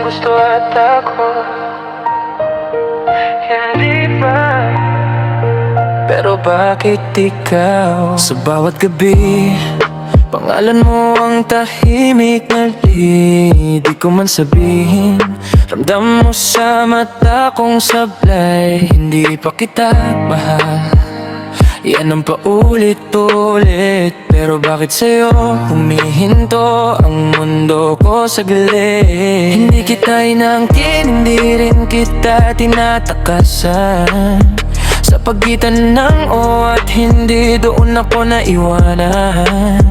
gusto at ako hindi pa. Pero bakit ikaw? Sa bawat gabi, pangalan mo ang tahimik na di ko man sabihin. Ramdam mo sa mata kong sablay, hindi pa kita mahal. Yan ang paulit-ulit. Pero bakit sa'yo humihinto ang mundo ko saglit? Hindi kita inangkin, hindi rin kita tinatakasan. Sa pagitan ng o at hindi, doon ako naiwanan.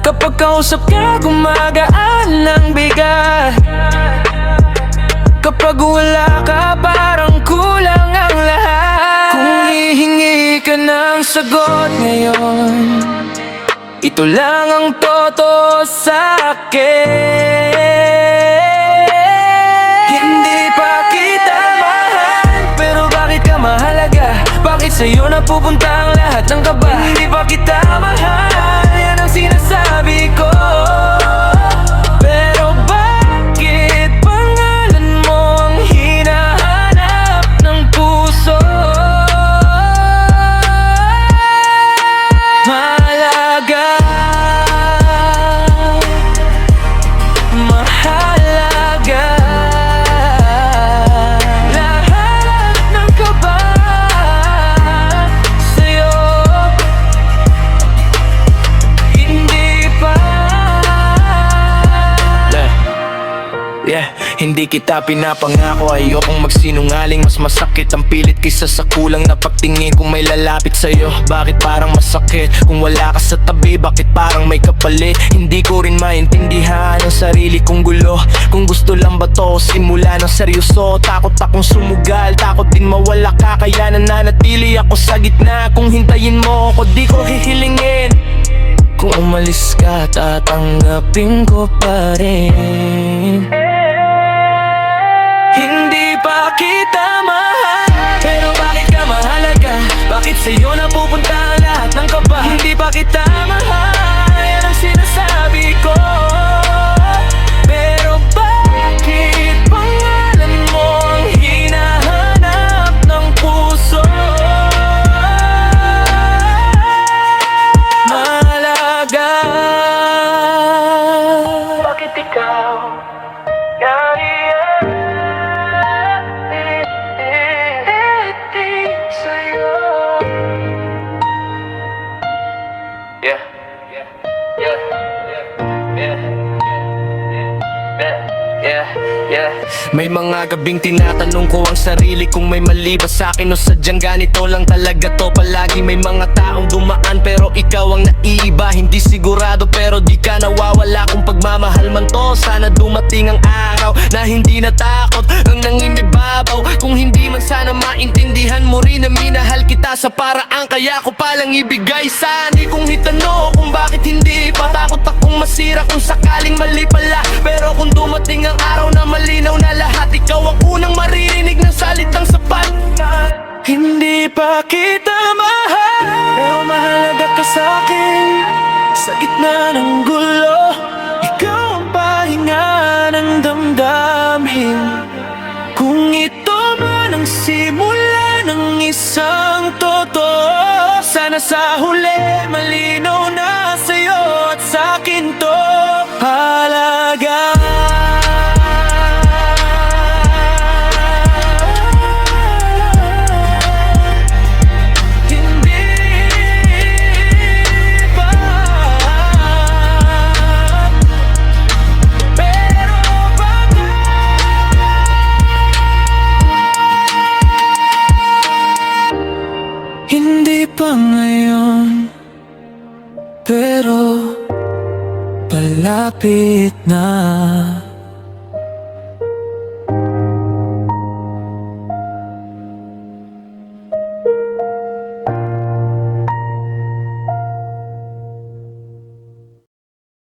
Kapag kausap ka, gumagaan ng bigat. Kapag wala ka, parang kulang ang lahat. Kung hihingi ka ng sagot ngayon, ito lang ang totoo sa'kin. Hindi pa kita mahal, pero bakit ka mahalaga? Bakit sa'yo napupunta ang lahat ng kaba? Hindi pa kita mahal, yan ang sinasabi ko. Pero bakit pangalan mo ang hinahanap ng puso? Mahalaga, mahalaga. Lahat ng kaba sa'yo, hindi pa. Yeah, hindi kita pinapangako, ayokong magsinungaling. Mas masakit ang pilit kaysa sa kulang na pagtingin. Kung may lalapit sa'yo, bakit parang masakit? Kung wala ka sa tabi, bakit parang may kapalit? Hindi ko rin maintindihan ang sarili kong gulo. Kung gusto lang ba to, simula ng seryoso. Takot akong sumugal, takot din mawala ka. Kaya nananatili ako sa gitna. Kung hintayin mo ako, di ko hihilingin. Kung umalis ka, tatanggapin ko pa rin. Hindi pa kita mahal, pero bakit ka mahalaga? Bakit sa'yo napupunta ang lahat ng kaba? Hindi pa kita mahal, yan ang sinasabi ko. Pero bakit pangalan mo ang hinahanap ng puso? Mahalaga, bakit ikaw? May mga gabing tinatanong ko ang sarili kung may mali ba sa'kin o sadyang ganito lang talaga to palagi. May mga taong dumaan pero ikaw ang naiiba. Hindi sigurado pero di ka nawawala kung pagmamahal man to. Sana dumating ang araw na hindi natakot ang nanginibabaw. Kung hindi man sana maintindihan mo rin na minahal kita sa paraan kaya ko palang ibigay. Sana kung itanong kung bakit hindi pa, takot akong masira kung sakaling mali pala. Pero kung dumating ang araw na malinaw na lahat, ikaw ang unang maririnig ng salitang sapat. Hindi pa kita mahal, pero mahalaga ka sa'kin. Sa gitna ng gulo, ikaw ang pahinga ng damdamin. Kung ito man ang simula ng isang totoo, sana sa huli malinaw na sa'yo at sa'kin to. Halaga, hindi pa ngayon, pero palapit na.